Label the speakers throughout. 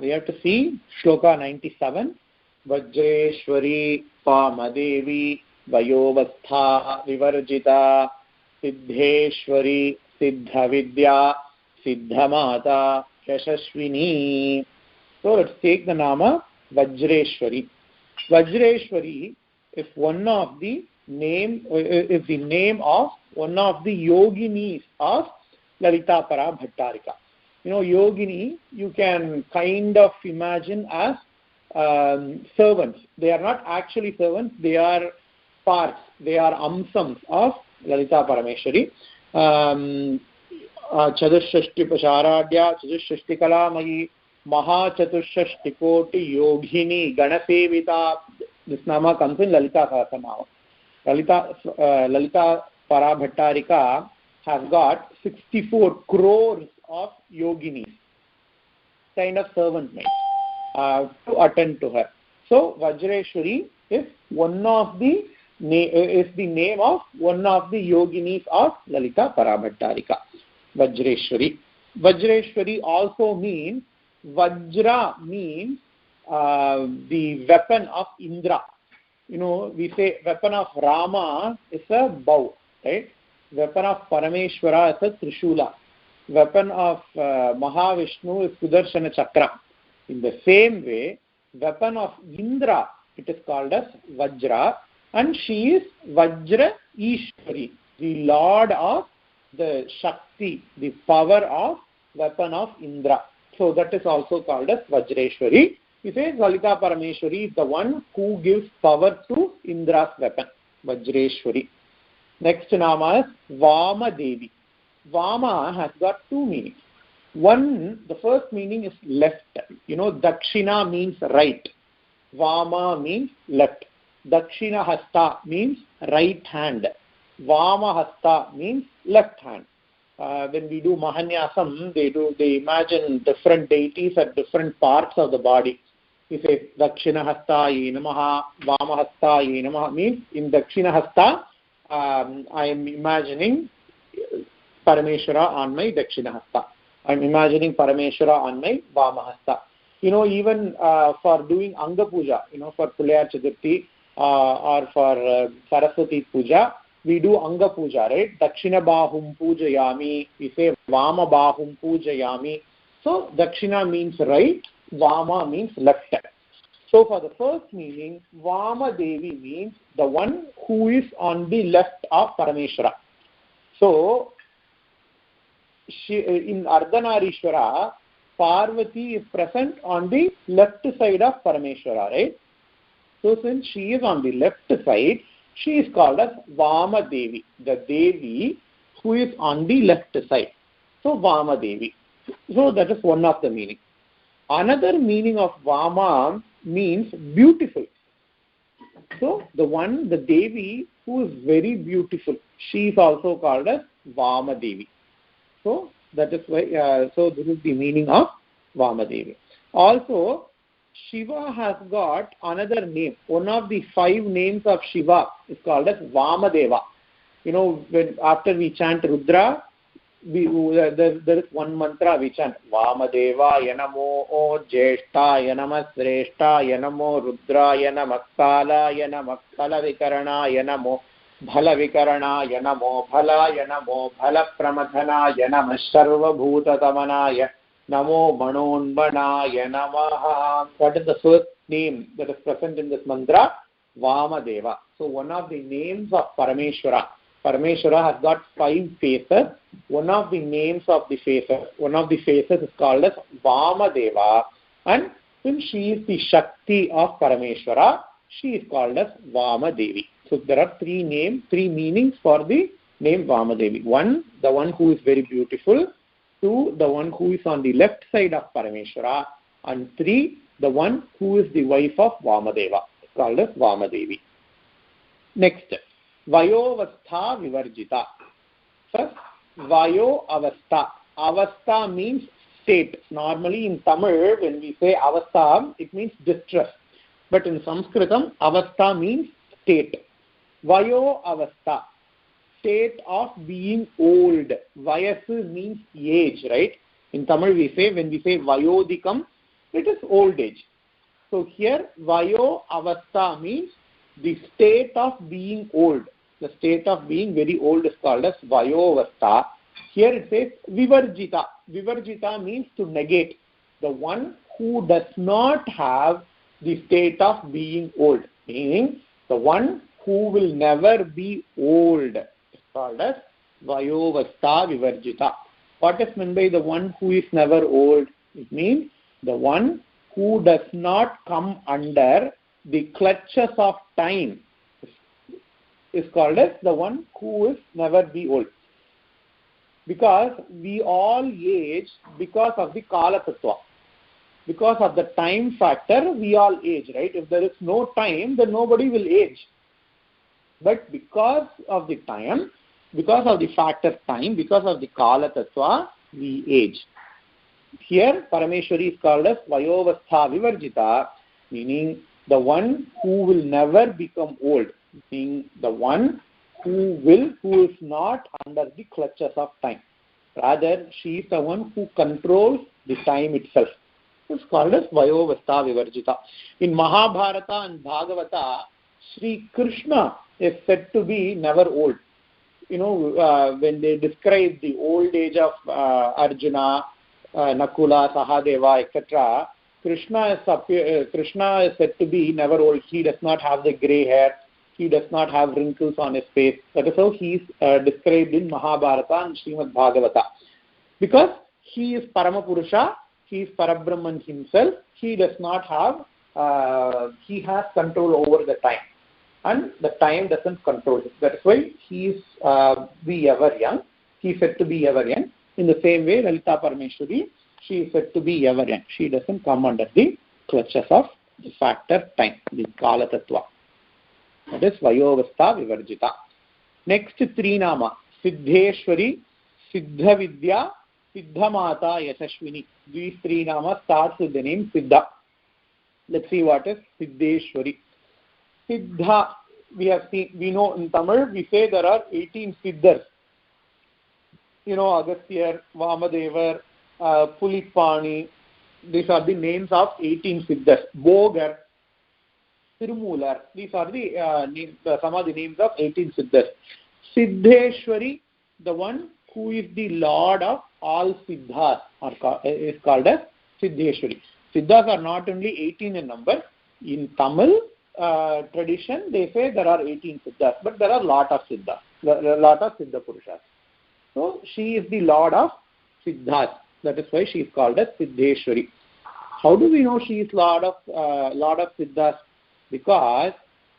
Speaker 1: We have to see Shloka 97. Vajreshwari Pamadevi Vayovastha Vivarjita Siddheshwari Siddhavidya Siddhamata Yashashvini. So let's take the nama Vajreshwari. Vajreshwari is one of the name of one of the yoginis of Lalita Para Bhattarika. Yogini you can kind of imagine as servants. They are not actually servants, they are parts, they are amsams of Lalita Parameshwari. Chaturshashti Pasharadya, Chaturshashti Kalamayi, Mahachaturshashti Koti Yogini, Ganasevita. This nama comes in Lalita Sahasranama. Lalita Parabhattarika has got 64 crores of yoginis, kind of servant maids, to attend to her. So Vajreshwari is the name of one of the yoginis of Lalita Parabhattarika. Vajreshwari. Vajreshwari also means, Vajra means the weapon of Indra. We say weapon of Rama is a bow, right? Weapon of Parameshwara is a Trishula. Weapon of Mahavishnu is Sudarshana Chakra. In the same way, weapon of Indra, it is called as Vajra, and she is Vajra Ishwari, the lord of the Shakti, the power of weapon of Indra. So that is also called as Vajreshwari. He says Lalita Parameshwari is the one who gives power to Indra's weapon, Vajreshwari. Next nama is Vama Devi. Vama has got two meanings. One, the first meaning is left. Dakshina means right. Vama means left. Dakshina Hasta means right hand. Vama Hasta means left hand. When we do Mahanyasam, they imagine different deities at different parts of the body. We say Dakshina Hasta Ye Namaha, Vama Hasta Ye Namaha means in Dakshina Hasta, I am imagining Parameshwara on my Dakshina Hasta. I am imagining Parameshwara on my Vama Hasta. Even for doing Anga Puja, for Pulayar Chaturthi or for Saraswati Puja, we do Anga Puja, right? Dakshina Bahum Pujayami, we say Vama Bahum Pujayami. So Dakshina means right, Vama means left. So for the first meaning, Vama Devi means the one who is on the left of Parameshwara. So in Ardhanarishwara, Parvati is present on the left side of Parameshwara, right? So since she is on the left side, she is called as Vama Devi, the Devi who is on the left side. So Vama Devi. So that is one of the meaning. Another meaning of Vama means beautiful. So the Devi who is very beautiful, she is also called as Vama Devi. So that is why. So this is the meaning of Vama Devi. Also, Shiva has got another name. One of the 5 names of Shiva is called as Vamadeva. When after we chant Rudra, there is one mantra we chant. Vamadeva Yanamo O Jeshta Yanama Sreshta Yanamo Rudra Yanama Kala Yanama Kala Vikarana Yanamo Bhala Vikarana Yanamo Bhala Yanamo Bhala Pramadhana Yanama Sarva Bhuta Tamanaya Namo Manonbanaya Namaha. What is the first name that is present in this mantra? Vamadeva. So one of the names of Parameshwara. Parameshwara has got 5 faces. One of the names of the faces, one of the faces is called as Vamadeva. And since she is the Shakti of Parameshwara, she is called as Vamadevi. So there are 3 meanings for the name Vamadevi. 1, the one who is very beautiful. 2, the one who is on the left side of Parameshwara. And 3, the one who is the wife of Vamadeva, called as Vamadevi. Next, Vayovastha Vivarjita. First, Vayo Avastha. Avastha means state. Normally in Tamil, when we say Avastha, it means distress. But in Sanskritam, Avastha means state. Vayo Avastha. State of being old. Vayasu means age, right? In Tamil we say, when we say Vayodikam, it is old age. So here Vayo Avastha means the state of being old. The state of being very old is called as Vayo Avastha. Here it says Vivarjita. Vivarjita means to negate. The one who does not have the state of being old. Meaning the one who will never be old is called as Vayo Avastha Vivarjita. What is meant by the one who is never old? It means the one who does not come under the clutches of time is called as the one who is never be old. Because we all age because of the Kala Tattva. Because of the time factor, we all age, right? If there is no time, then nobody will age. But because of the time, because of the factor time, because of the Kala Tattva, we age. Here, Parameshwari is called as Vayovastha Vivarjita, meaning the one who will never become old, meaning the one who is not under the clutches of time. Rather, she is the one who controls the time itself. It's called as Vayovastha Vivarjita. In Mahabharata and Bhagavata, Sri Krishna is said to be never old. When they describe the old age of Arjuna, Nakula, Sahadeva, etc., Krishna is said to be never old. He does not have the grey hair. He does not have wrinkles on his face. That is how he is described in Mahabharata and Srimad Bhagavata. Because he is Paramapurusha, he is Parabrahman himself. He does not have, he has control over the time. And the time doesn't control him. That is why he is be ever young. He is said to be ever young. In the same way, Lalita Parameshwari, she is said to be ever young. She doesn't come under the clutches of the factor time, the Kala Tattva. That is Vayovastha Vivarjita. Next three nama, Siddheshwari, Siddhavidya, Siddhamata, Yashashwini. These three namas starts with the name Siddha. Let's see what is Siddheshwari. Siddha, we know in Tamil, we say there are 18 Siddhas. Agasthyar, Vamadevar, Pulipani, these are the names of 18 Siddhas. Bogar, Tirumular, these are some of the names of 18 Siddhas. Siddheshwari, the one who is the Lord of all Siddhas, is called as Siddheshwari. Siddhas are not only 18 in number. In Tamil tradition, they say there are 18 Siddhas, but there are a lot of Siddhas, a lot of Siddha Purushas. So she is the Lord of Siddhas. That is why she is called as Siddheshwari. How do we know she is Lord of Siddhas? Because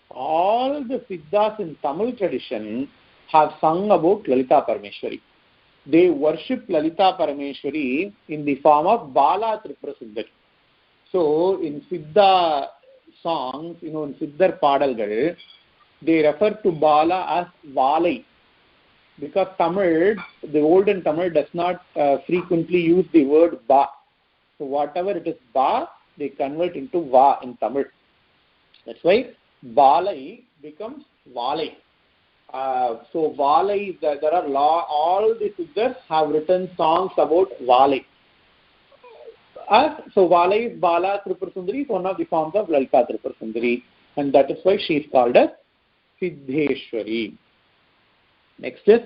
Speaker 1: all the Siddhas in Tamil tradition have sung about Lalita Parameshwari. They worship Lalita Parameshwari in the form of Bala Tripura Sundari. So in Siddha songs, in Siddhar Padalgal, they refer to Bala as Valai. Because Tamil, the olden Tamil does not frequently use the word Ba. So whatever it is Ba, they convert into Va in Tamil. That's why Valai becomes Valai. So Valai, there are all the Siddhas have written songs about Valai. So Valai is Bala Tripura Sundari, is one of the forms of Lalita Tripura Sundari. And that is why she is called as Siddheshwari. Next is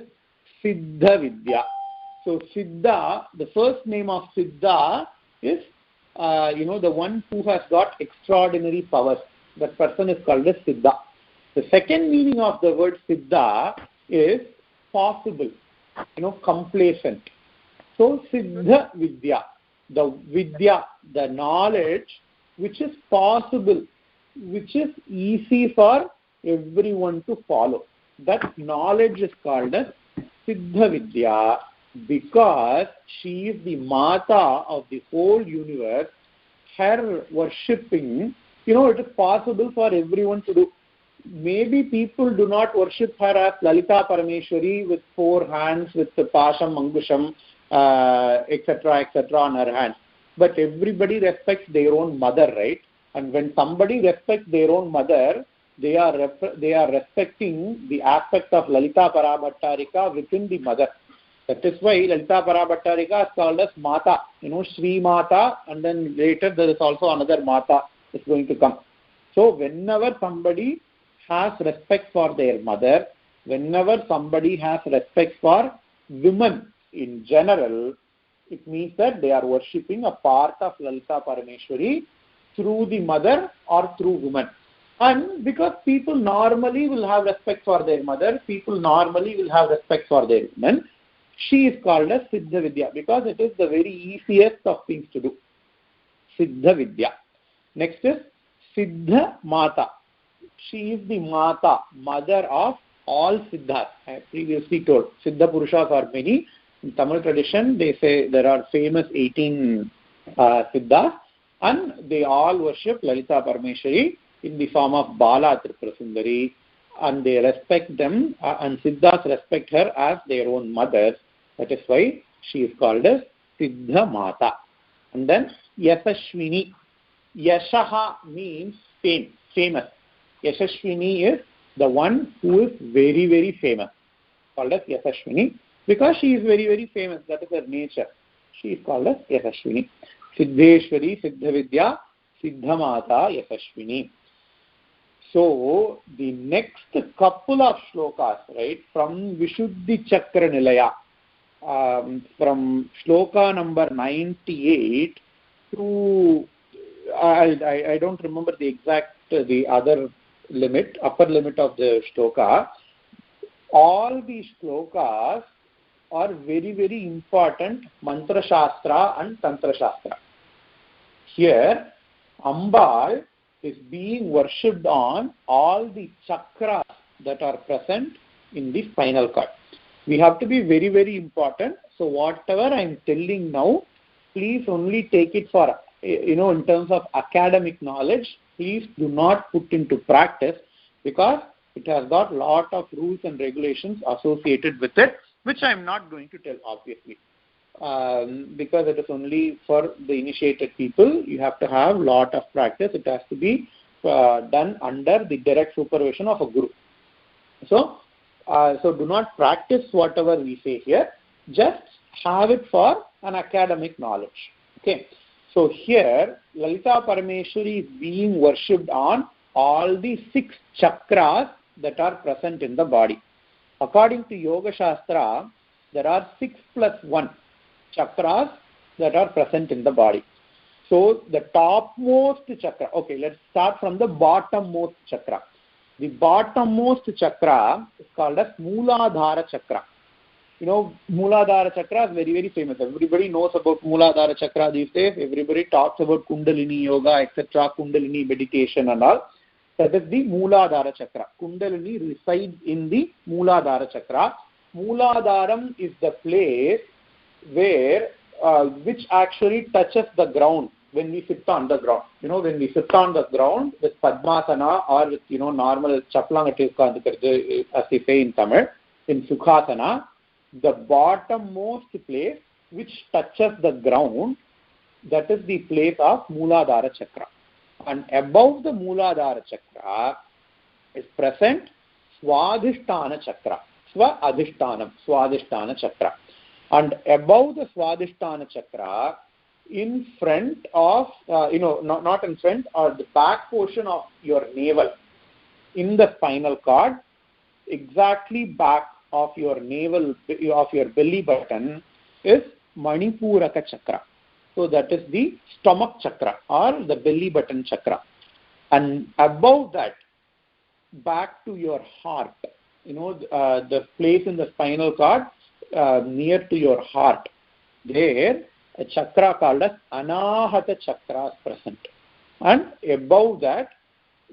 Speaker 1: Siddha Vidya. So Siddha, the first name of Siddha is, the one who has got extraordinary powers. That person is called as Siddha. The second meaning of the word Siddha is possible, complacent. So Siddha Vidya, the knowledge which is possible, which is easy for everyone to follow. That knowledge is called as Siddha Vidya because she is the Mata of the whole universe. Her worshipping, it is possible for everyone to do. Maybe people do not worship her as Lalita Parameshwari with 4 hands, with the Pasham, Angusham, etc. on her hands. But everybody respects their own mother, right? And when somebody respects their own mother, they are respecting the aspect of Lalita Parabhattarika within the mother. That is why Lalita Parabhattarika is called as Mata. Sri Mata, and then later there is also another Mata is going to come. So whenever somebody has respect for their mother, whenever somebody has respect for women in general, it means that they are worshipping a part of Lalita Parameshwari through the mother or through woman. And because people normally will have respect for their mother, people normally will have respect for their women, she is called as Siddha Vidya because it is the very easiest of things to do. Siddha Vidya. Next is Siddha Mata. She is the Mata, mother of all Siddhas. I previously told Siddha Purushas are many. In Tamil tradition, they say there are famous 18 Siddhas, and they all worship Lalita Parameshwari in the form of Bala Tripura Sundari, and they respect them, and Siddhas respect her as their own mothers. That is why she is called as Siddha Mata. And then Yasashwini. Yashaha means fame, famous. Yashashwini is the one who is very, very famous, called as Yasashwini, because she is very, very famous. That is her nature. She is called as Yasashwini. Siddheshwari, Siddha Vidya, Siddha Mata, Yasashwini. So the next couple of shlokas, right, from Vishuddhi Chakra Nilaya, from shloka number 98 to I don't remember the exact the other limit, upper limit of the shloka. All these shlokas are very, very important mantra shastra and tantra shastra. Here Ambal is being worshipped on all the chakras that are present in the spinal cord. We have to be very, very important. So whatever I am telling now, please only take it for, in terms of academic knowledge. Please do not put into practice because it has got lot of rules and regulations associated with it, which I am not going to tell, obviously. Because it is only for the initiated people. You have to have lot of practice. It has to be done under the direct supervision of a guru. So do not practice whatever we say here. Just have it for an academic knowledge. Okay. So here, Lalita Parameshwari is being worshipped on all the 6 chakras that are present in the body. According to Yoga Shastra, there are 6 plus 1 chakras that are present in the body. So the topmost chakra, okay, let's start from the bottommost chakra. The bottommost chakra is called as Mooladhara Chakra. Mooladhara Chakra is very, very famous. Everybody knows about Mooladhara Chakra these days. Everybody talks about Kundalini Yoga, etc., Kundalini meditation and all. That is the Mooladhara Chakra. Kundalini resides in the Mooladhara Chakra. Mooladharam is the place where which actually touches the ground when we sit on the ground. When we sit on the ground with Padmasana or with normal Chaplanga, as they say in Tamil, in Sukhasana, the bottommost place which touches the ground, that is the place of Mooladhara Chakra. And above the Mooladhara Chakra is present Swadhisthana Chakra. Swa-adhishtanam, Swadhisthana Chakra. And above the Swadhisthana Chakra, in front of, not in front, or the back portion of your navel, in the spinal cord, exactly back of your navel, of your belly button, is Manipuraka Chakra. So that is the stomach chakra or the belly button chakra. And above that, back to your heart, the place in the spinal cord near to your heart, there a chakra called as Anahata Chakra is present. And above that,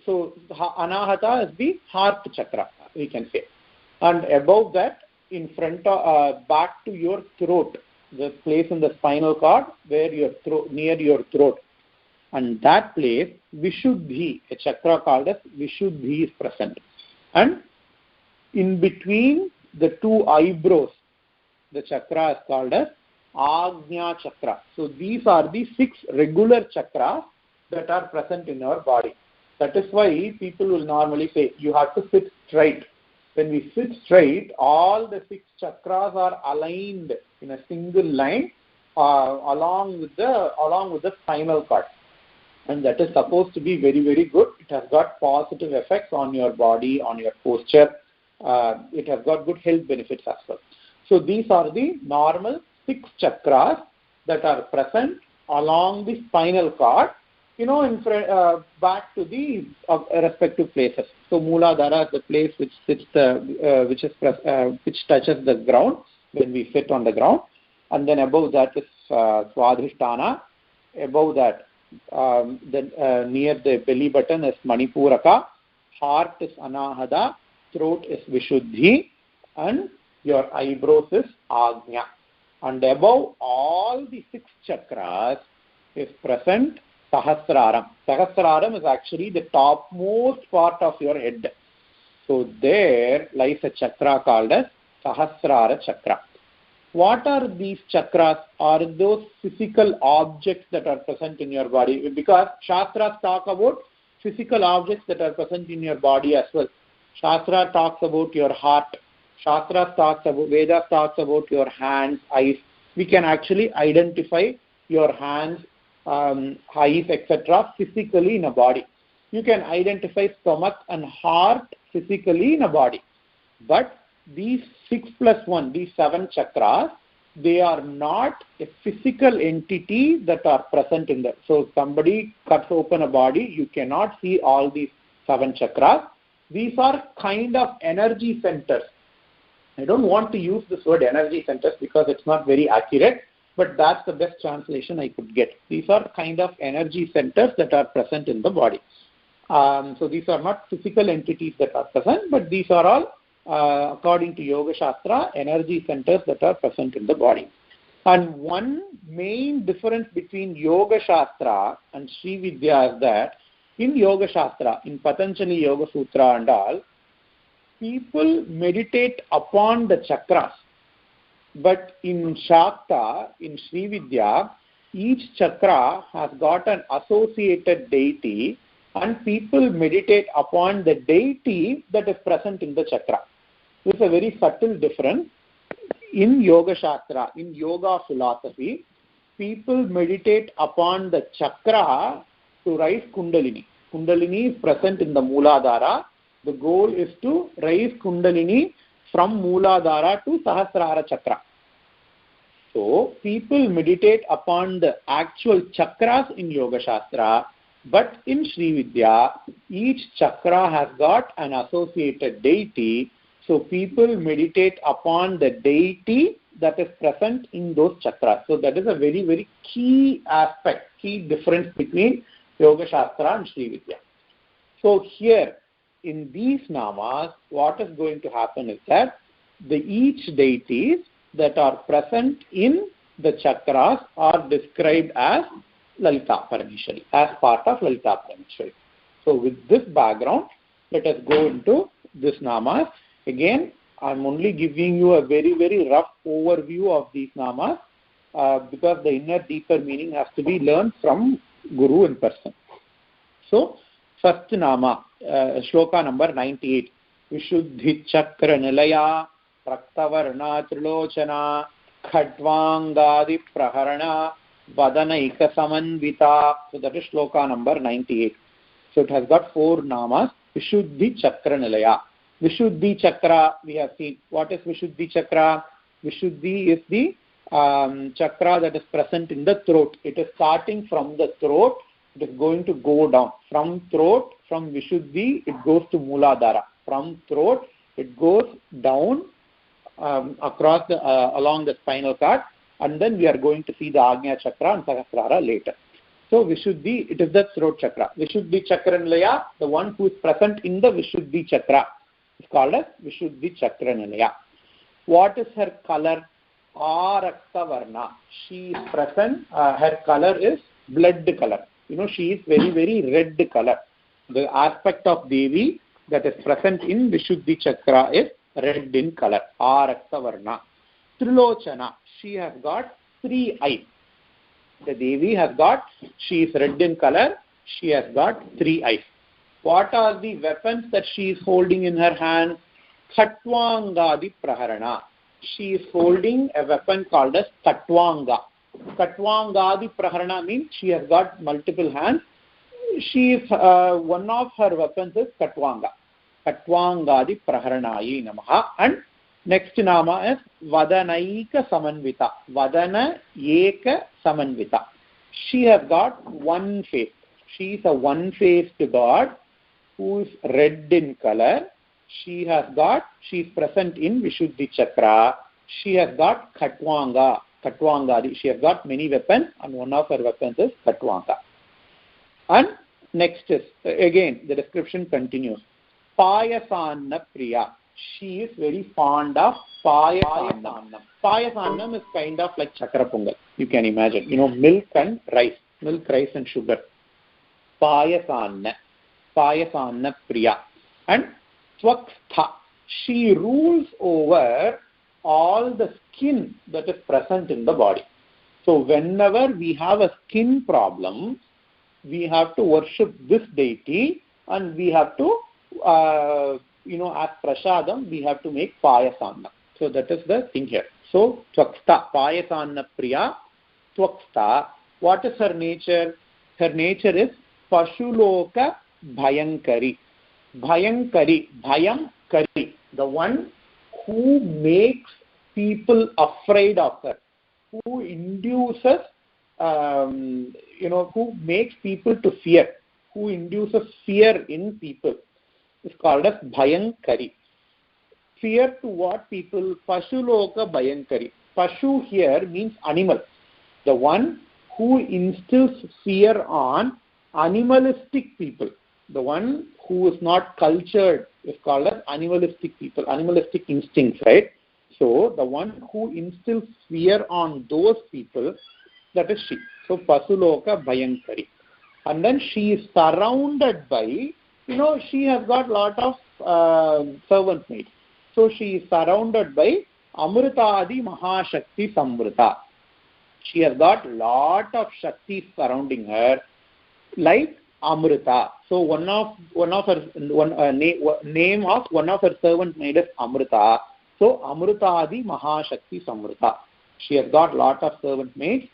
Speaker 1: so Anahata is the heart chakra, we can say. And above that, in front of, back to your throat, the place in the spinal cord where your throat, near your throat. And that place, Vishuddhi, a chakra called as Vishuddhi is present. And in between the 2 eyebrows, the chakra is called as Agnya Chakra. So these are the 6 regular chakras that are present in our body. That is why people will normally say you have to sit straight. when we sit straight, all the 6 chakras are aligned in a single line along with the spinal cord. And that is supposed to be very, very good. It has got positive effects on your body, on your posture. It has got good health benefits as well. So these are the normal 6 chakras that are present along the spinal cord, back to the respective places. So Mooladhara is the place which touches the ground when we sit on the ground, and then above that is Swadhisthana. Above that, near the belly button is Manipuraka. Heart is Anahata. Throat is Vishuddhi, and your eyebrows is Agnya. And above all the 6 chakras is present Sahasraram. Sahasraram is actually the topmost part of your head. So there lies a chakra called as Sahasrara Chakra. What are these chakras? Are those physical objects that are present in your body? Because Shastras talk about physical objects that are present in your body as well. Shastra talks about your heart. Vedas talks about your hands, eyes. We can actually identify your hands, eyes, etc. physically in a body. You can identify stomach and heart physically in a body. But these 6 plus 1, these 7 chakras, they are not a physical entity that are present in there. So somebody cuts open a body, you cannot see all these 7 chakras. These are kind of energy centers. I don't want to use this word energy centers because it's not very accurate, but that's the best translation I could get. These are kind of energy centers that are present in the body. So these are not physical entities that are present, but these are all, according to Yoga Shastra, energy centers that are present in the body. And one main difference between Yoga Shastra and Sri Vidya is that in Yoga Shastra, in Patanjali Yoga Sutra and all, people meditate upon the chakras. But in Shakta, in Sri Vidya, each chakra has got an associated deity, and people meditate upon the deity that is present in the chakra. This is a very subtle difference. In Yoga Shastra, in yoga philosophy, people meditate upon the chakra to raise Kundalini. Kundalini is present in the Mooladhara. The goal is to raise Kundalini from Mooladhara to Sahasrara Chakra. So, people meditate upon the actual chakras in Yoga Shastra, but in Sri Vidya, each chakra has got an associated deity. So, people meditate upon the deity that is present in those chakras. So, that is a very, very key aspect, key difference between Yoga Shastra and Sri Vidya. So, here, in these namas, what is going to happen is that each deities that are present in the chakras are described as Lalita Parameshwari, as part of Lalita Parameshwari. So with this background, let us go into this namas. Again, I am only giving you a very, very rough overview of these namas because the inner deeper meaning has to be learned from Guru in person. So, first nama, shloka number 98. Vishuddhi Chakra Nilaya Praktavarna Trilochana Khatvangadi Praharana Vadanaika Samanvita. So that is shloka number 98. So it has got 4 namas. Vishuddhi Chakra Nilaya. Vishuddhi Chakra, we have seen. What is Vishuddhi Chakra? Vishuddhi is the chakra that is present in the throat. It is starting from the throat. It is going to go down. From throat, from Vishuddhi, it goes to Mooladhara. From throat, it goes down across along the spinal cord, and then we are going to see the Agnya Chakra and Sahasrara later. So Vishuddhi, it is the throat chakra. Vishuddhi Chakra Nilaya, the one who is present in the Vishuddhi Chakra, is called as Vishuddhi Chakra Nilaya. What is her color? Arakta Varna. She is present, her color is blood color. She is very, very red color. The aspect of Devi that is present in Vishuddhi Chakra is red in color. Arakta Varna. Trilochana. She has got 3 eyes. The Devi has got, she is red in color, she has got 3 eyes. What are the weapons that she is holding in her hand? Khatwangadi Praharana. She is holding a weapon called as Khatwanga. Khatwangadi Praharana means she has got multiple hands. She is one of her weapons is Khatwanga. Khatwangadi Praharanayi Namaha. And next nama is Vadanaika Samanvita. Vadana Eka Samanvita. She has got one face. She is a one-faced god who is red in color. She is present in Vishuddhi Chakra. She has got Khatwanga. She has got many weapons, and one of her weapons is Khatwanga. And next is, again, the description continues. Payasanna Priya. She is very fond of Payasannam. Payasannam is kind of like Chakra Pongal. You can imagine. Milk and rice. Milk, rice and sugar. Payasanna Priya. And Swakstha. She rules over all the skin that is present in the body. So whenever we have a skin problem, we have to worship this deity, and we have to, as prasadam, we have to make payasanna. So that is the thing here. So Twaksta, Payasanna Priya, Twaksta. What is her nature? Her nature is Pashuloka Bhayankari. Bhayankari, Bhayankari, the one who makes people afraid of her, who induces, who makes people to fear, who induces fear in people, is called as Bhayankari. Fear to what people? Pashuloka Bhayankari. Pashu here means animal. The one who instills fear on animalistic people. The one who is not cultured is called as animalistic people, animalistic instincts, right? So the one who instills fear on those people, that is she. So Pasuloka Bhayankari. And then she is surrounded by, she has got lot of servant maids. So she is surrounded by Amritadi Mahashakti Samvrita. She has got lot of Shaktis surrounding her, like Amrita. So name of one of her servant maid is Amrita. So Amritadi Mahashakti Samvrita. She has got lot of servant maids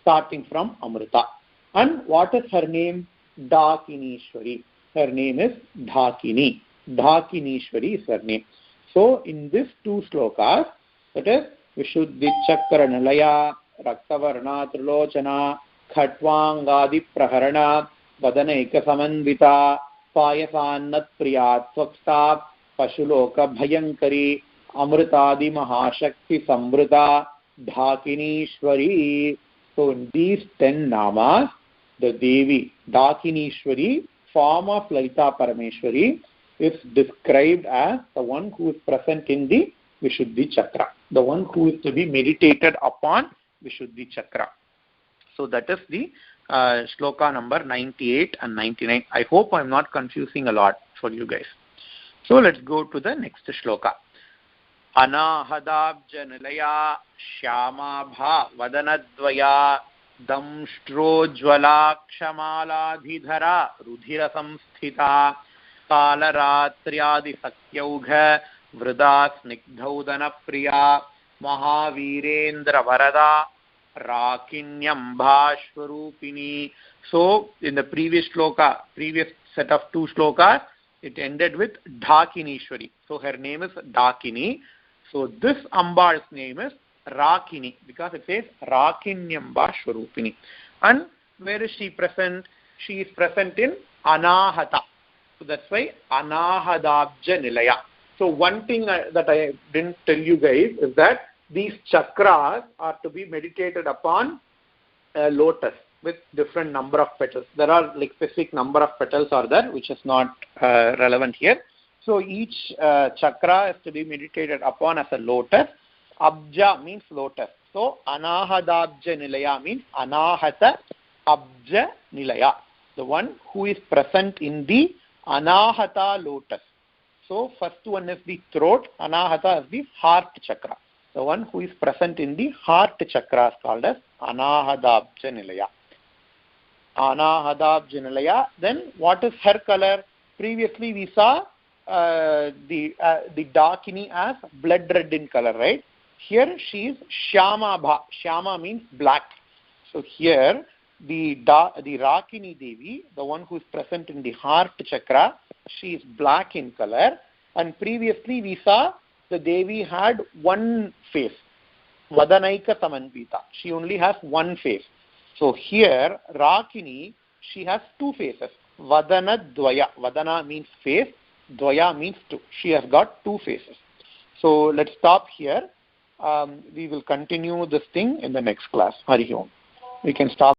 Speaker 1: starting from Amrita. And what is her name? Dhakinishwari. Her name is Dhakini. Dhakinishwari is her name. So in these two slokas, that is Vishuddhi Chakra Nalaya, Raktavarna Trilochana, Khatwangadi Praharana, Vadanaika Samanvita, Payasanna Priya Swaksta, Pashuloka Bhayankari, Amritadi Mahashakti Samvrita, Dhakinishwari. So in these 10 namas, the Devi, Dhakinishwari, form of Lalita Parameshwari, is described as the one who is present in the Vishuddhi Chakra, the one who is to be meditated upon Vishuddhi Chakra. So that is the shloka number 98 and 99. I hope I am not confusing a lot for you guys. So let's go to the next shloka. Anahadabjanalaya Shyamabha Vadanadvaya Damshtrojwalakshamalādhidhara Rudhira Samsthita Kalaratriyadi Sakyauga Vrida Snigdhaudana Priya Mahavirendra Varada Rakinyambha Shvarupini. So in the previous set of 2 shlokas, it ended with Dhakinishwari. So her name is Dhakini. So this Amba's name is Rakini, because it says Rakinyambha Shvarupini. And where is she present? She is present in Anahata. So that's why Anahadabja Nilaya. So one thing that I didn't tell you guys is that these chakras are to be meditated upon a lotus with different number of petals. There are like specific number of petals are there, which is not relevant here. So each chakra is to be meditated upon as a lotus. Abja means lotus. So Anahadabja Nilaya means Anahata Abja Nilaya, the one who is present in the Anahata lotus. So first one is the throat, Anahata is the heart chakra. The one who is present in the heart chakra is called as Anahadabja Nilaya. Anahadabja Nilaya. Then what is her color? Previously we saw the Dakini as blood red in color, right? Here she is Shyama Bha. Shyama means black. So here the Rakini Devi, the one who is present in the heart chakra, she is black in color. And previously we saw the Devi had one face, Vadanaika Samanvita. She only has one face. So here Rakini, she has two faces. Vadana Dvaya. Vadana means face. Dvaya means two. She has got two faces. So let's stop here. We will continue this thing in the next class. Hari Om. We can stop.